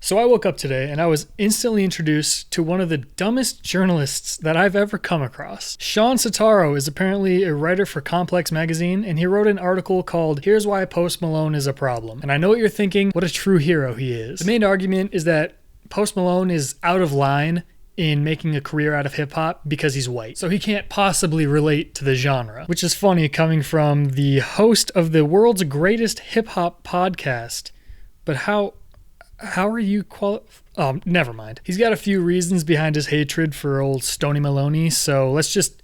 So I woke up today and I was instantly introduced to one of the dumbest journalists that I've ever come across. Shawn Setaro is apparently a writer for Complex magazine, and he wrote an article called "Here's Why Post Malone is a Problem." And I know what you're thinking, what a true hero he is. The main argument is that Post Malone is out of line in making a career out of hip-hop because he's white. So he can't possibly relate to the genre, which is funny coming from the host of the world's greatest hip-hop podcast. But how are you never mind. He's got a few reasons behind his hatred for old Stony Maloney, so let's just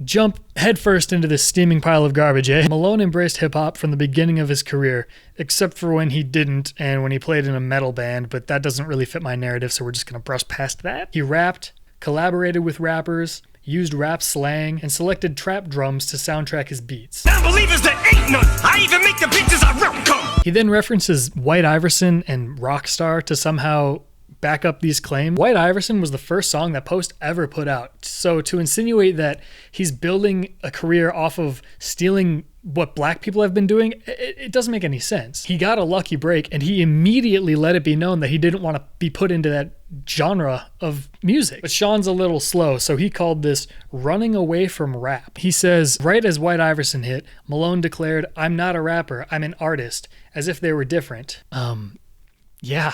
jump headfirst into this steaming pile of garbage, eh? Malone embraced hip-hop from the beginning of his career, except for when he didn't and when he played in a metal band, but that doesn't really fit my narrative, so we're just gonna brush past that. He rapped, collaborated with rappers, used rap slang, and selected trap drums to soundtrack his beats. Non-believers, there ain't none. I even make the bitches I rap come. He then references White Iverson and Rockstar to somehow back up these claims. White Iverson was the first song that Post ever put out. So to insinuate that he's building a career off of stealing what black people have been doing, it doesn't make any sense. He got a lucky break and he immediately let it be known that he didn't want to be put into that genre of music. But Shawn's a little slow, so he called this running away from rap. He says, right as White Iverson hit, Malone declared, "I'm not a rapper, I'm an artist," as if they were different. Yeah,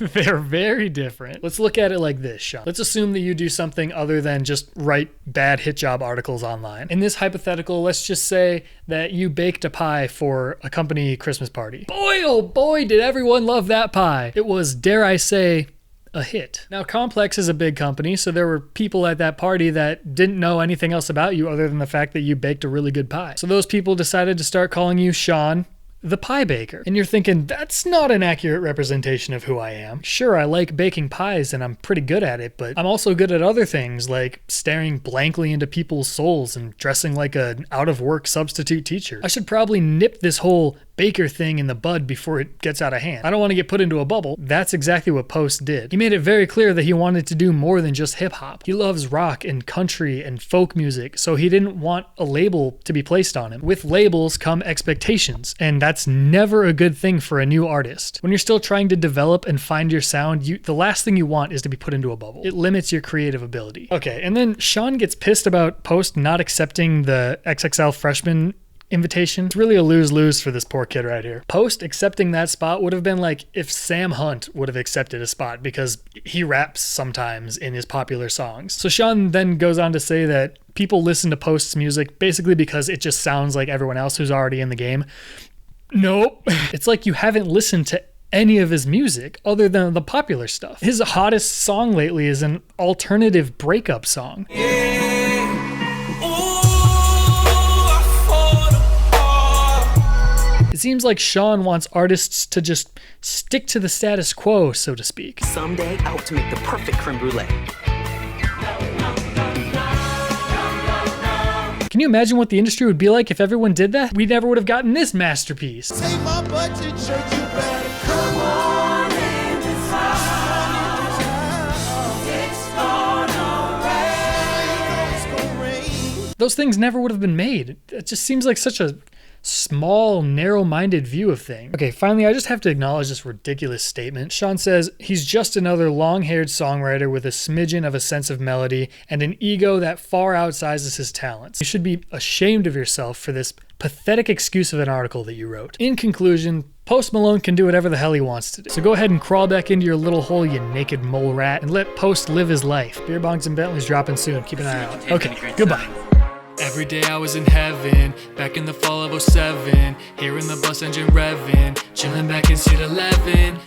they're very different. Let's look at it like this, Shawn. Let's assume that you do something other than just write bad hit job articles online. In this hypothetical, let's just say that you baked a pie for a company Christmas party. Boy, oh boy, did everyone love that pie. It was, dare I say, a hit. Now, Complex is a big company, so there were people at that party that didn't know anything else about you other than the fact that you baked a really good pie. So those people decided to start calling you Shawn the Pie Baker. And you're thinking, that's not an accurate representation of who I am. Sure, I like baking pies and I'm pretty good at it, but I'm also good at other things like staring blankly into people's souls and dressing like an out-of-work substitute teacher. I should probably nip this whole baker thing in the bud before it gets out of hand. I don't want to get put into a bubble. That's exactly what Post did. He made it very clear that he wanted to do more than just hip-hop. He loves rock and country and folk music, so he didn't want a label to be placed on him. With labels come expectations, and that's never a good thing for a new artist. When you're still trying to develop and find your sound, the last thing you want is to be put into a bubble. It limits your creative ability. Okay, and then Shawn gets pissed about Post not accepting the XXL freshman invitation. It's really a lose-lose for this poor kid right here. Post accepting that spot would have been like if Sam Hunt would have accepted a spot because he raps sometimes in his popular songs. So Shawn then goes on to say that people listen to Post's music basically because it just sounds like everyone else who's already in the game. Nope. It's like you haven't listened to any of his music other than the popular stuff. His hottest song lately is an alternative breakup song. It seems like Shawn wants artists to just stick to the status quo, so to speak. Someday I hope to make the perfect creme brulee. Can you imagine what the industry would be like if everyone did that? We never would have gotten this masterpiece. Take my butt to church, you better come on and decide. It's gonna rain. Those things never would have been made. It just seems like such a small, narrow-minded view of things. Okay, finally, I just have to acknowledge this ridiculous statement. Shawn says, he's just another long-haired songwriter with a smidgen of a sense of melody and an ego that far outsizes his talents. You should be ashamed of yourself for this pathetic excuse of an article that you wrote. In conclusion, Post Malone can do whatever the hell he wants to do. So go ahead and crawl back into your little hole, you naked mole rat, and let Post live his life. Beer Bongs and Bentleys dropping soon. Keep an eye out. Okay, goodbye. Every day I was in heaven, back in the fall of '07, hearing the bus engine revving, chilling back in seat 11.